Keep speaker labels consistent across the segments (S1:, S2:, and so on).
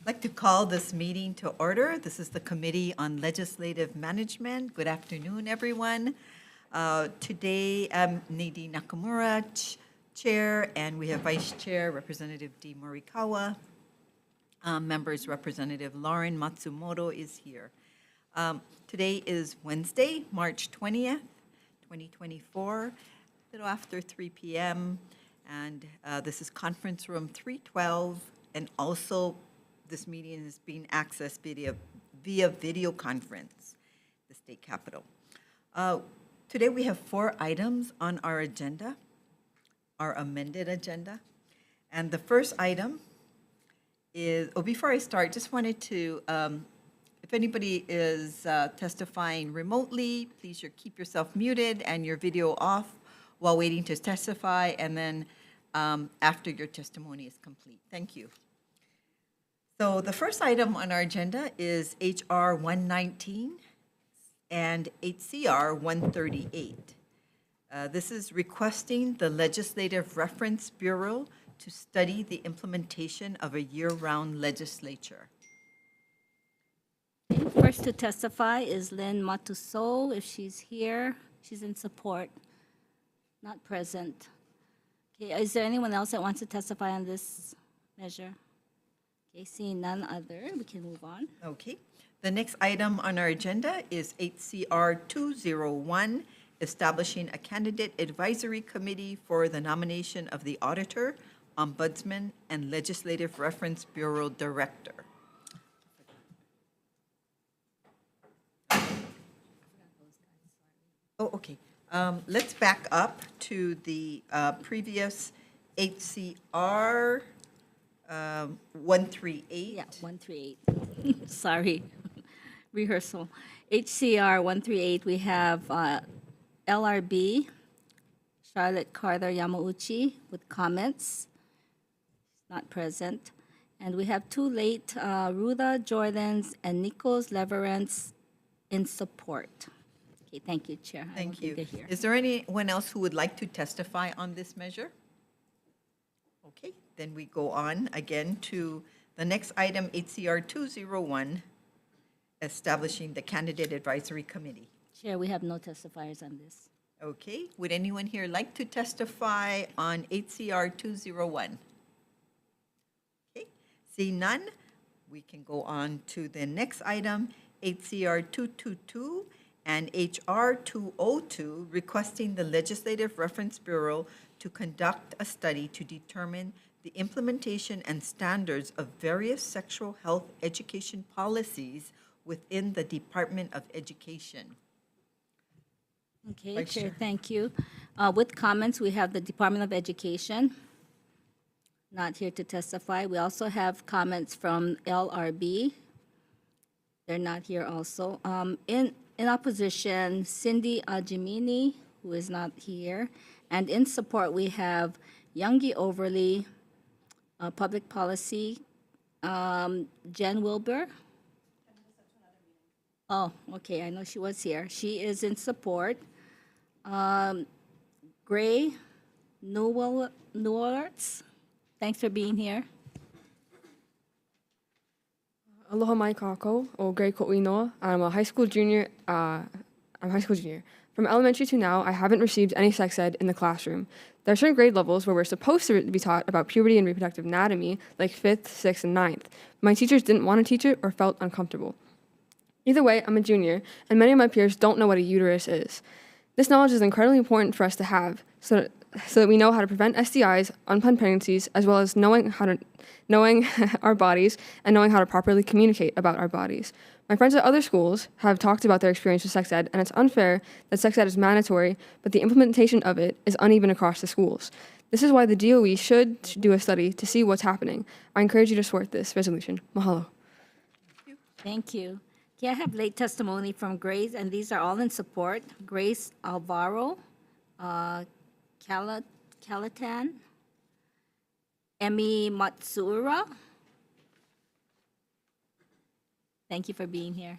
S1: I'd like to call this meeting to order. This is the Committee on Legislative Management. Good afternoon, everyone. Today, I'm Nadine Nakamura, Chair, and we have Vice Chair Representative D. Morikawa. Members Representative Lauren Matsumoto is here. Today is Wednesday, March 20th, 2024, a little after 3 p.m., and this is Conference Room 312, and also this meeting is being accessed via video conference, the state capitol. Today we have 4 items on our agenda, our amended agenda. And the first item is, before I start, just wanted to, if anybody is testifying remotely, please keep yourself muted and your video off while waiting to testify, and then after your testimony is complete. Thank you. So the first item on our agenda is HR 119 and HCR 138. This is requesting the Legislative Reference Bureau to study the implementation of a year-round legislature.
S2: First to testify is Lynn Matuso. If she's here, she's in support, not present. Okay, is there anyone else that wants to testify on this measure? Okay, seeing none other, we can move on.
S1: Okay. The next item on our agenda is HCR 201, establishing a candidate advisory committee for the nomination of the auditor, ombudsman, and Legislative Reference Bureau director. Oh, okay. Let's back up to the previous HCR 138.
S2: Yeah, 138. Sorry, rehearsal. HCR 138, we have LRB, Charlotte Carter Yamauchi, with comments. Not present. And we have 2 late, Ruda Jordans and Nikos Leverance in support. Okay, thank you, Chair. I don't
S1: Thank
S2: think
S1: you.
S2: they're here.
S1: Is there anyone else who would like to testify on this measure? Okay, then we go on again to the next item, HCR 201, establishing the Candidate Advisory Committee.
S2: Chair, we have no testifiers on this.
S1: Okay, would anyone here like to testify on HCR 201? Okay, see none, we can go on to the next item, HCR 222 and HR 202, requesting the Legislative Reference Bureau to conduct a study to determine the implementation and standards of various sexual health education policies within the Department of Education.
S2: Okay,
S1: Vice
S2: Chair,
S1: Chair.
S2: thank you. With comments, we have the Department of Education, not here to testify. We also have comments from LRB. They're not here also. In opposition, Cindy Ajimini, who is not here. And in support, we have Youngie Overly, Public Policy, Jen Wilbur. Oh, okay, I know she was here. She is in support. Gray Newarts, thanks for being here.
S3: Aloha mai kako o Gray Ko'inoa. I'm a high school junior. From elementary to now, I haven't received any sex ed in the classroom. There are certain grade levels where we're supposed to be taught about puberty and reproductive anatomy, like 5th, 6th, and 9th. My teachers didn't want to teach it or felt uncomfortable. Either way, I'm a junior, and many of my peers don't know what a uterus is. This knowledge is incredibly important for us to have, so that we know how to prevent STIs, unplanned pregnancies, as well as knowing our bodies and knowing how to properly communicate about our bodies. My friends at other schools have talked about their experience with sex ed, and it's unfair that sex ed is mandatory, but the implementation of it is uneven across the schools. This is why the DOE should do a study to see what's happening. I encourage you to support this resolution. Mahalo.
S2: Thank you. Okay, I have late testimony from Grace, and these are all in support. Grace Alvaro, Calatan, Emi Matsuura. Thank you for being here.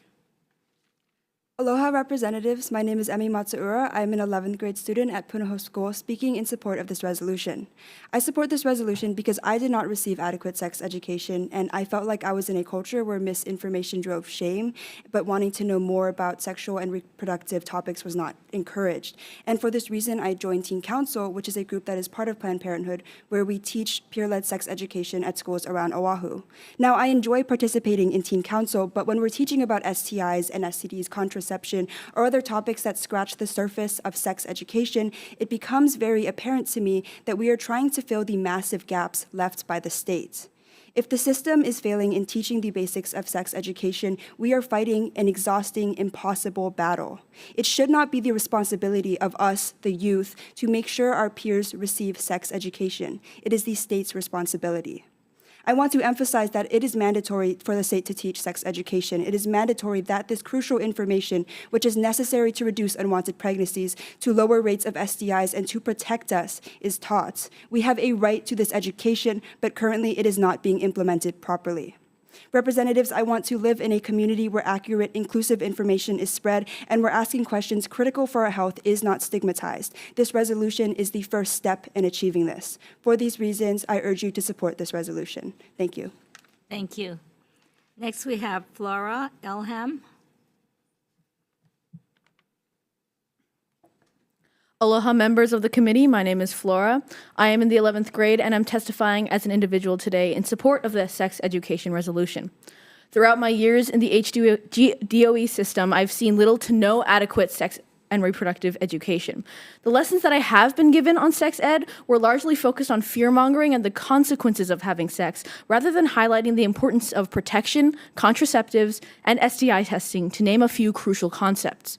S4: Aloha representatives, my name is Emi Matsuura. I'm an 11th grade student at Punahou School speaking in support of this resolution. I support this resolution because I did not receive adequate sex education and I felt like I was in a culture where misinformation drove shame, but wanting to know more about sexual and reproductive topics was not encouraged. And for this reason, I joined Teen Council, which is a group that is part of Planned Parenthood, where we teach peer-led sex education at schools around Oahu. Now, I enjoy participating in Teen Council, but when we're teaching about STIs and STDs, contraception, or other topics that scratch the surface of sex education, it becomes very apparent to me that we are trying to fill the massive gaps left by the state. If the system is failing in teaching the basics of sex education, we are fighting an exhausting, impossible battle. It should not be the responsibility of us, the youth, to make sure our peers receive sex education. It is the state's responsibility. I want to emphasize that it is mandatory for the state to teach sex education. It is mandatory that this crucial information, which is necessary to reduce unwanted pregnancies, to lower rates of STIs, and to protect us, is taught. We have a right to this education, but currently it is not being implemented properly. Representatives, I want to live in a community where accurate, inclusive information is spread and where asking questions critical for our health is not stigmatized. This resolution is the first step in achieving this. For these reasons, I urge you to support this resolution. Thank you.
S2: Thank you. Next, we have Flora Elham.
S5: Aloha members of the committee, my name is Flora. I am in the 11th grade and I'm testifying as an individual today in support of the sex education resolution. Throughout my years in the DOE system, I've seen little to no adequate sex and reproductive education. The lessons that I have been given on sex ed were largely focused on fear-mongering and the consequences of having sex, rather than highlighting the importance of protection, contraceptives, and STI testing, to name a few crucial concepts.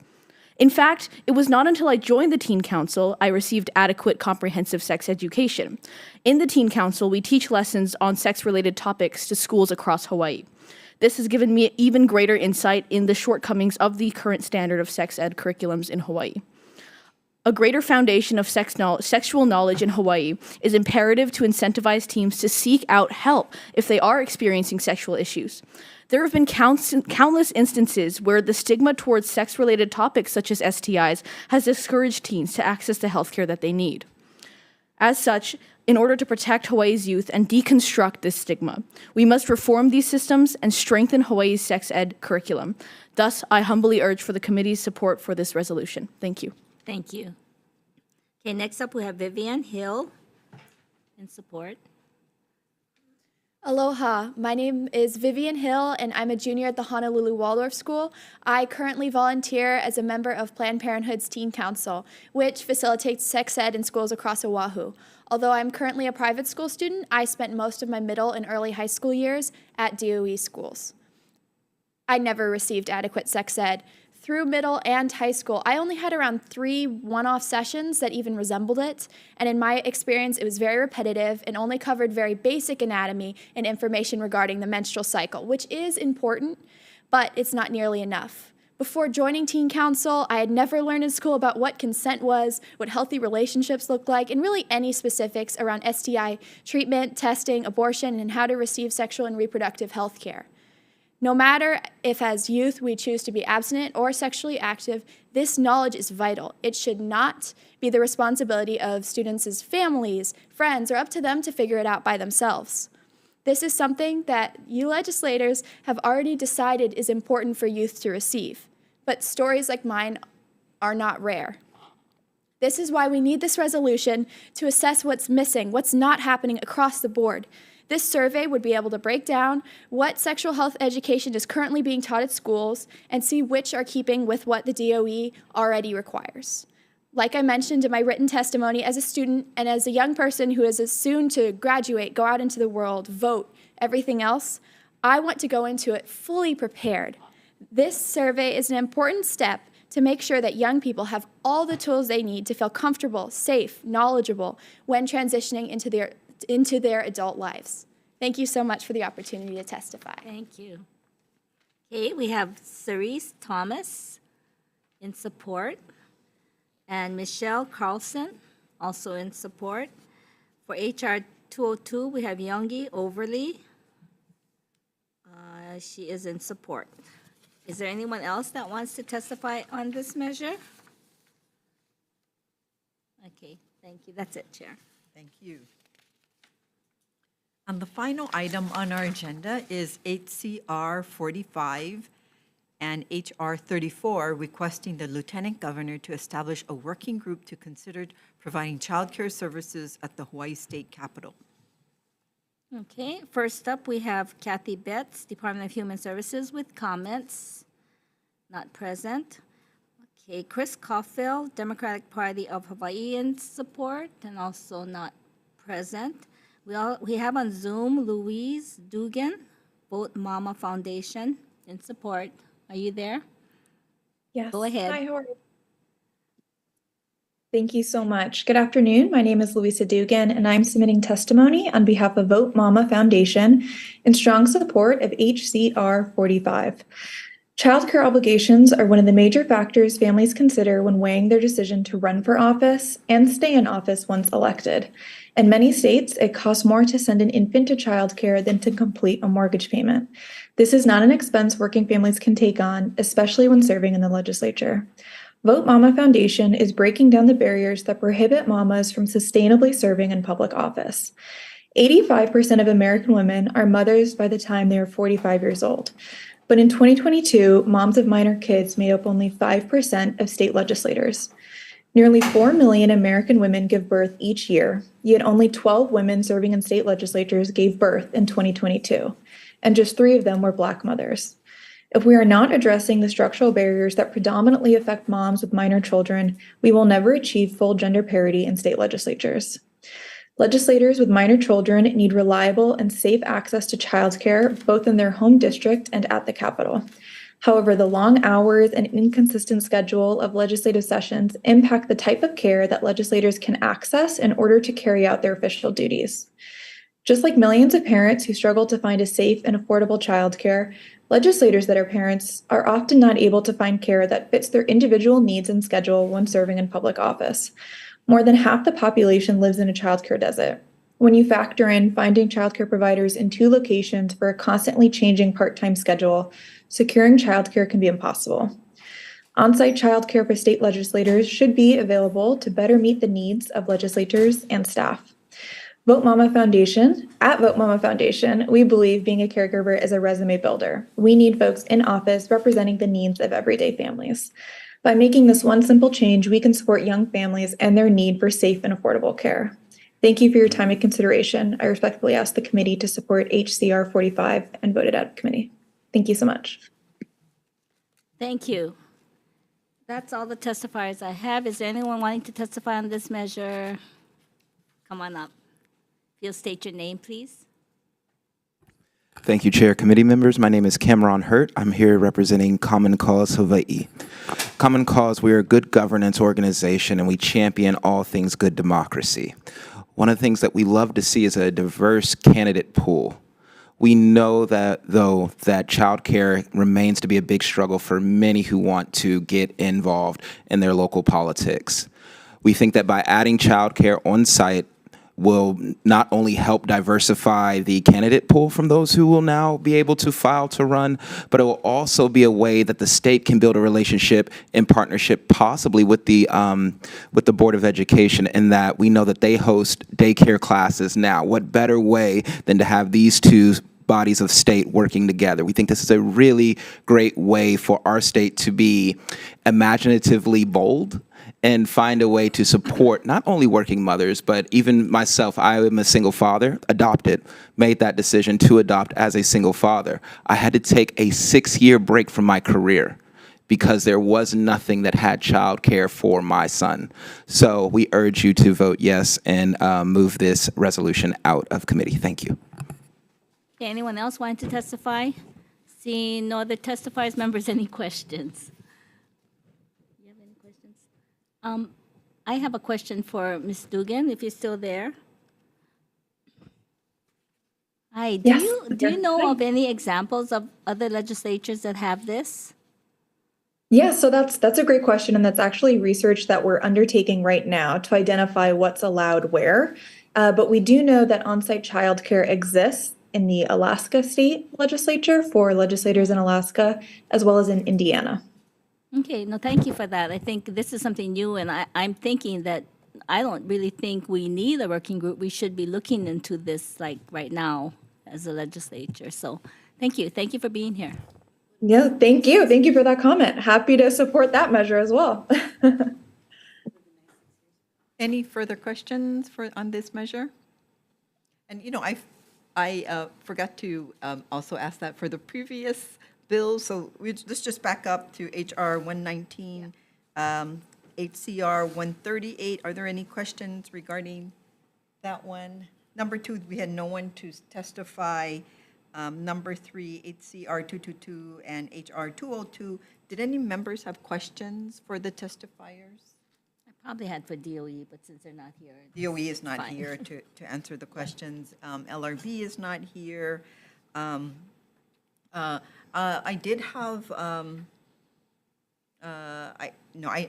S5: In fact, it was not until I joined the Teen Council I received adequate comprehensive sex education. In the Teen Council, we teach lessons on sex-related topics to schools across Hawaii. This has given me even greater insight in the shortcomings of the current standard of sex ed curriculums in Hawaii. A greater foundation of sexual knowledge in Hawaii is imperative to incentivize teams to seek out help if they are experiencing sexual issues. There have been countless instances where the stigma towards sex-related topics such as STIs has discouraged teens to access the healthcare that they need. As such, in order to protect Hawaii's youth and deconstruct this stigma, we must reform these systems and strengthen Hawaii's sex ed curriculum. Thus, I humbly urge for the committee's support for this resolution. Thank you.
S2: Thank you. Okay, next up we have Vivian Hill in support.
S6: Aloha, my name is Vivian Hill and I'm a junior at the Honolulu Waldorf School. I currently volunteer as a member of Planned Parenthood's Teen Council, which facilitates sex ed in schools across Oahu. Although I'm currently a private school student, I spent most of my middle and early high school years at DOE schools. I never received adequate sex ed. Through middle and high school, I only had around 3 one-off sessions that even resembled it, and in my experience, it was very repetitive and only covered very basic anatomy and information regarding the menstrual cycle, which is important, but it's not nearly enough. Before joining Teen Council, I had never learned in school about what consent was, what healthy relationships looked like, and really any specifics around STI treatment, testing, abortion, and how to receive sexual and reproductive health care. No matter if as youth we choose to be abstinent or sexually active, this knowledge is vital. It should not be the responsibility of students' families, friends, or up to them to figure it out by themselves. This is something that you legislators have already decided is important for youth to receive, but stories like mine are not rare. This is why we need this resolution to assess what's missing, what's not happening across the board. This survey would be able to break down what sexual health education is currently being taught at schools and see which are keeping with what the DOE already requires. Like I mentioned in my written testimony, as a student and as a young person who is soon to graduate, go out into the world, vote, everything else, I want to go into it fully prepared. This survey is an important step to make sure that young people have all the tools they need to feel comfortable, safe, knowledgeable when transitioning into their adult lives. Thank you so much for the opportunity to testify.
S2: Thank you. Okay, we have Cerise Thomas in support, and Michelle Carlson also in support. For HR 202, we have Youngie Overly. She is in support. Is there anyone else that wants to testify on this measure? Okay, thank you. That's it, Chair.
S1: Thank you. And the final item on our agenda is HCR 45 and HR 34, requesting the Lieutenant Governor to establish a working group to consider providing childcare services at the Hawaii State Capitol.
S2: Okay, first up, we have Kathy Betts, Department of Human Services, with comments. Not present. Okay, Chris Caulfield, Democratic Party of Hawaii, in support, and also not present. We have on Zoom Louise Dugan, Vote Mama Foundation, in support. Are you there?
S7: Yes.
S2: Go ahead.
S7: Hi, how are you? Thank you so much. Good afternoon. My name is Louisa Dugan, and I'm submitting testimony on behalf of Vote Mama Foundation in strong support of HCR 45. Childcare obligations are one of the major factors families consider when weighing their decision to run for office and stay in office once elected. In many states, it costs more to send an infant to childcare than to complete a mortgage payment. This is not an expense working families can take on, especially when serving in the legislature. Vote Mama Foundation is breaking down the barriers that prohibit mamas from sustainably serving in public office. 85% of American women are mothers by the time they are 45 years old. But in 2022, moms of minor kids made up only 5% of state legislators. Nearly 4 million American women give birth each year, yet only 12 women serving in state legislatures gave birth in 2022, and just 3 of them were Black mothers. If we are not addressing the structural barriers that predominantly affect moms with minor children, we will never achieve full gender parity in state legislatures. Legislators with minor children need reliable and safe access to childcare, both in their home district and at the Capitol. However, the long hours and inconsistent schedule of legislative sessions impact the type of care that legislators can access in order to carry out their official duties. Just like millions of parents who struggle to find a safe and affordable childcare, legislators that are parents are often not able to find care that fits their individual needs and schedule when serving in public office. More than half the population lives in a childcare desert. When you factor in finding childcare providers in 2 locations for a constantly changing part-time schedule, securing childcare can be impossible. On-site childcare for state legislators should be available to better meet the needs of legislators and staff. At Vote Mama Foundation, we believe being a caregiver is a resume builder. We need folks in office representing the needs of everyday families. By making this one simple change, we can support young families and their need for safe and affordable care. Thank you for your time and consideration. I respectfully ask the committee to support HCR 45 and vote it out of committee. Thank you so much.
S2: Thank you. That's all the testifiers I have. Is there anyone wanting to testify on this measure? Come on up. If you'll state your name, please.
S8: Thank you, Chair. Committee members, my name is Cameron Hurt. I'm here representing Common Cause Hawaii. Common Cause, we're a good governance organization and we champion all things good democracy. One of the things that we love to see is a diverse candidate pool. We know that, though, that childcare remains to be a big struggle for many who want to get involved in their local politics. We think that by adding childcare on site will not only help diversify the candidate pool from those who will now be able to file to run, but it will also be a way that the state can build a relationship in partnership possibly with the Board of Education, in that we know that they host daycare classes now. What better way than to have these 2 bodies of state working together? We think this is a really great way for our state to be imaginatively bold and find a way to support not only working mothers, but even myself. I am a single father, adopted, made that decision to adopt as a single father. I had to take a 6-year break from my career because there was nothing that had childcare for my son. So we urge you to vote yes and move this resolution out of committee. Thank you.
S2: Okay, anyone else wanting to testify? Seeing no other testifiers, members, any questions? You have any questions? I have a question for Ms. Dugan, if you're still there. Hi, do you know of any examples of other legislatures that have this?
S7: Yeah, so that's a great question, and that's actually research that we're undertaking right now to identify what's allowed where. But we do know that on-site childcare exists in the Alaska State Legislature for legislators in Alaska, as well as in Indiana.
S2: Okay, no, thank you for that. I think this is something new, and I'm thinking that I don't really think we need a working group. We should be looking into this like right now as a legislature. So thank you. Thank you for being here.
S7: Yeah, thank you. Thank you for that comment. Happy to support that measure as well.
S1: Any further questions on this measure? And, I forgot to also ask that for the previous bill. So let's just back up to HR 119, HCR 138. Are there any questions regarding that one? Number 2, we had no one to testify. Number 3, HCR 222 and HR 202. Did any members have questions for the testifiers?
S2: I probably had for DOE, but since they're not here.
S1: DOE is not
S2: fine.
S1: here to answer the questions. LRB is not here. I did have, I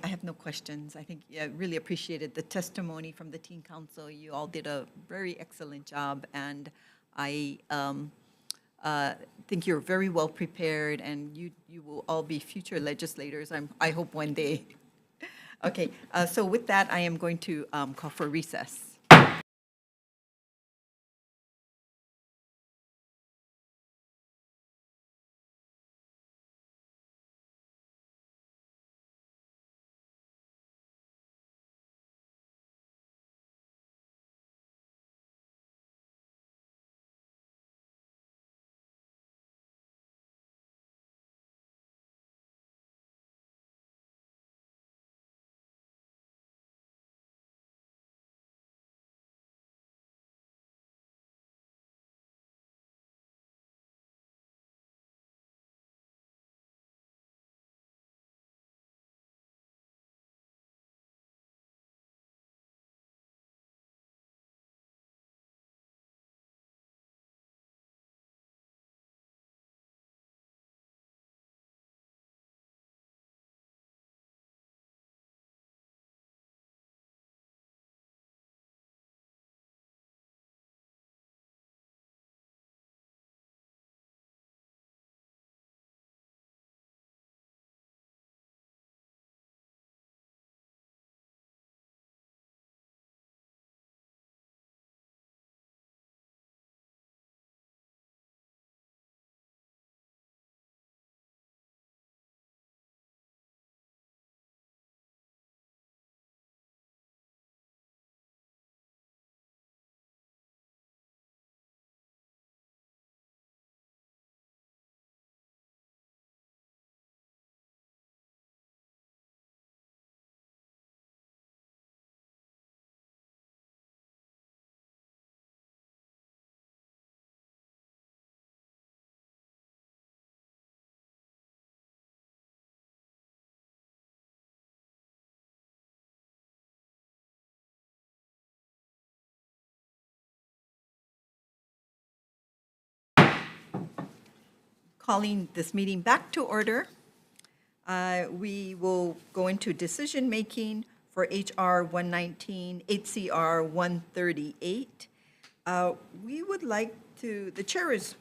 S1: have no questions. I think I really appreciated the testimony from the Teen Council. You all did a very excellent job, and I think you're very well prepared, and you will all be future legislators, I hope one day. Okay, so with that, I am going to call for recess. Calling this meeting back to order. We will go into decision-making for HR 119, HCR 138. We would like to, the chair is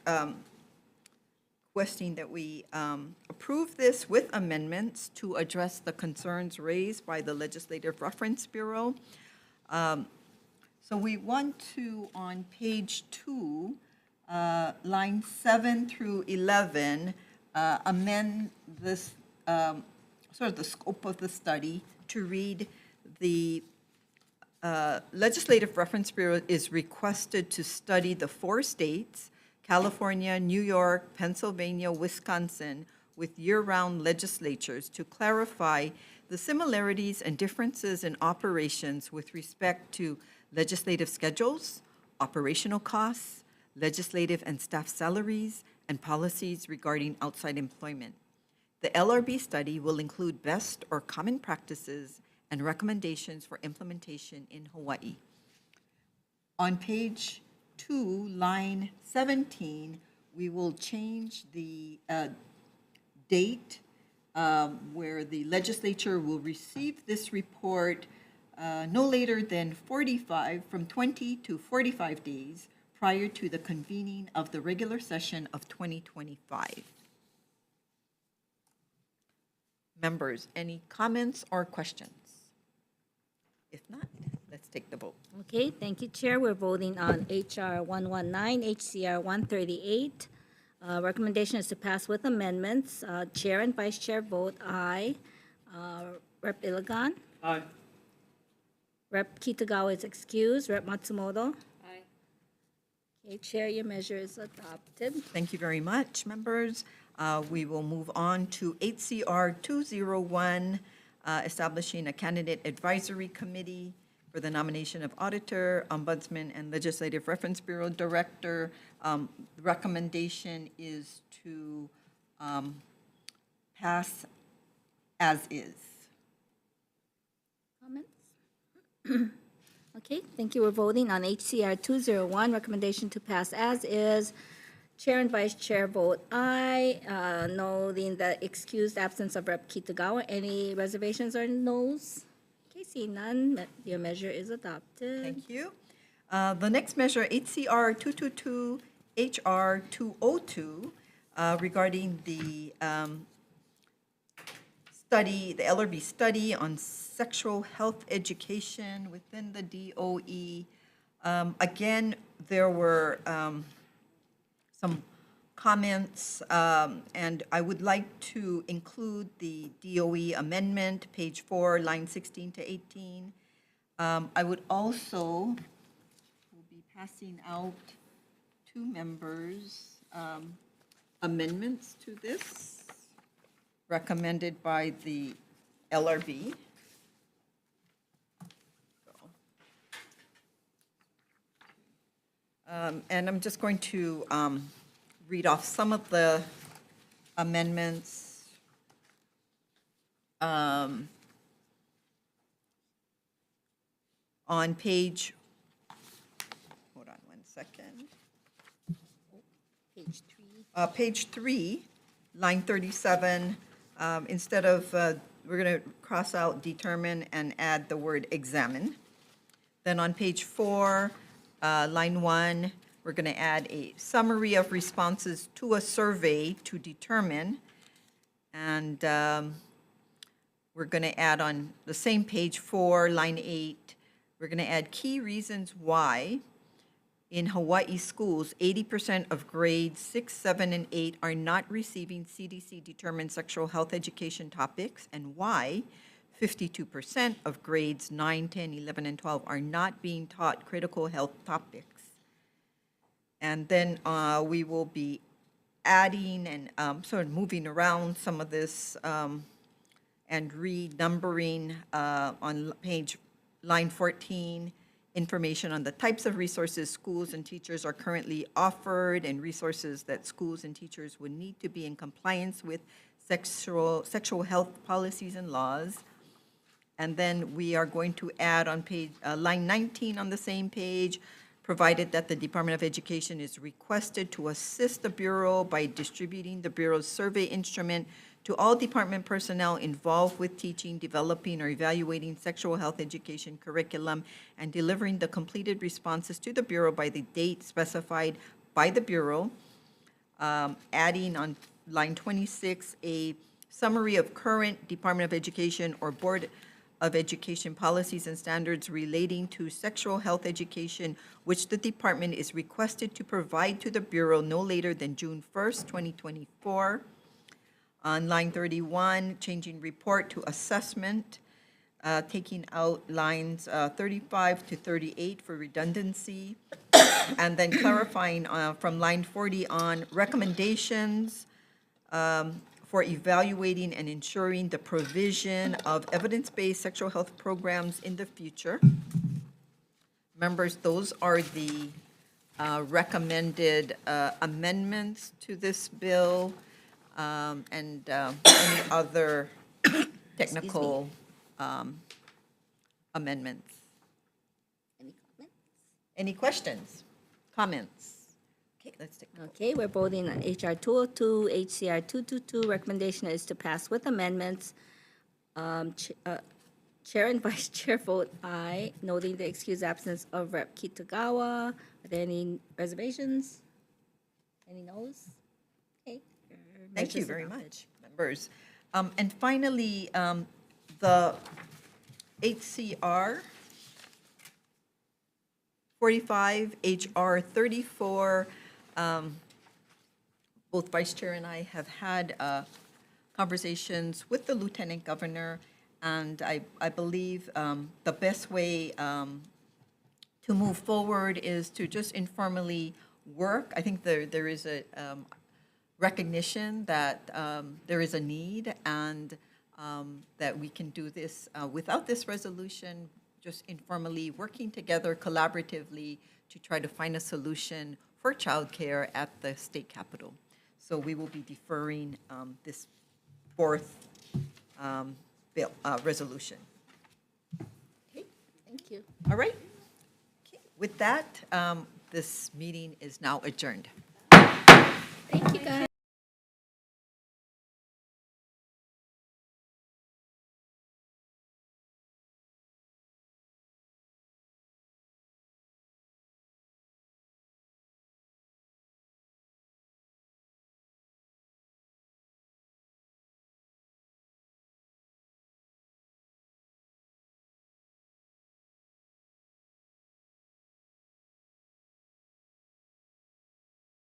S1: requesting that we approve this with amendments to address the concerns raised by the Legislative Reference Bureau. So we want to, on page 2, line 7 through 11, amend this, sort of the scope of the study to read the Legislative Reference Bureau is requested to study the 4 states, California, New York, Pennsylvania, Wisconsin, with year-round legislatures to clarify the similarities and differences in operations with respect to legislative schedules, operational costs, legislative and staff salaries, and policies regarding outside employment. The LRB study will include best or common practices and recommendations for implementation in Hawaii. On page 2, line 17, we will change the date where the legislature will receive this report no later than 20 to 45 days prior to the convening of the regular session of 2025. Members, any comments or questions? If not, let's take the vote.
S2: Okay, thank you, Chair. We're voting on HR 119, HCR 138. Recommendation is to pass with amendments. Chair and Vice Chair vote aye. Rep. Iligan?
S9: Aye.
S2: Rep. Kitagawa is excused. Rep. Matsumoto? Aye. Okay, Chair, your measure is adopted.
S1: Thank you very much, members. We will move on to HCR 201, establishing a candidate advisory committee for the nomination of auditor, ombudsman, and legislative reference bureau director. The recommendation is to pass as is.
S2: Comments? Okay, thank you. We're voting on HCR 201, recommendation to pass as is. Chair and Vice Chair vote aye, noting the excused absence of Rep. Kitagawa. Any reservations or noes? Okay, seeing none, your measure is adopted.
S1: Thank you. The next measure, HCR 222, HR 202, regarding the study, the LRB study on sexual health education within the DOE. Again, there were some comments, and I would like to include the DOE amendment, page 4, line 16 to 18. I would also will be passing out to members amendments to this recommended by the LRB. And I'm just going to read off some of the amendments. On page, hold on one second.
S2: Page 3.
S1: Page 3, line 37, instead of, we're going to cross out determine and add the word examine. Then on page 4, line 1, we're going to add a summary of responses to a survey to determine. And we're going to add on the same page 4, line 8, we're going to add key reasons why in Hawaii schools, 80% of grades 6, 7, and 8 are not receiving CDC-determined sexual health education topics, and why 52% of grades 9, 10, 11, and 12 are not being taught critical health topics. And then we will be adding and sort of moving around some of this and renumbering on page line 14, information on the types of resources schools and teachers are currently offered and resources that schools and teachers would need to be in compliance with sexual health policies and laws. And then we are going to add on page line 19 on the same page, provided that the Department of Education is requested to assist the Bureau by distributing the Bureau's survey instrument to all department personnel involved with teaching, developing, or evaluating sexual health education curriculum, and delivering the completed responses to the Bureau by the date specified by the Bureau. Adding on line 26, a summary of current Department of Education or Board of Education policies and standards relating to sexual health education, which the department is requested to provide to the Bureau no later than June 1st, 2024. On line 31, changing report to assessment, taking out lines 35 to 38 for redundancy, and then clarifying from line 40 on recommendations for evaluating and ensuring the provision of evidence-based sexual health programs in the future. Members, those are the recommended amendments to this bill. And any other technical amendments.
S2: Any comments?
S1: Any questions, comments? Okay, let's take.
S2: Okay, we're voting on HR 202, HCR 222. Recommendation is to pass with amendments. Chair and Vice Chair vote aye, noting the excused absence of Rep. Kitagawa. Are there any reservations? Any noes? Okay.
S1: Thank you
S2: Measures
S1: very
S2: adopted.
S1: much, members. And finally, the HCR 45, HR 34, both Vice Chair and I have had conversations with the Lieutenant Governor, and I believe the best way to move forward is to just informally work. I think there is a recognition that there is a need and that we can do this without this resolution, just informally working together collaboratively to try to find a solution for childcare at the state capitol. So we will be deferring this fourth resolution. Okay,
S2: Thank you.
S1: all right. Okay. With that, this meeting is now adjourned.
S2: Thank you, guys.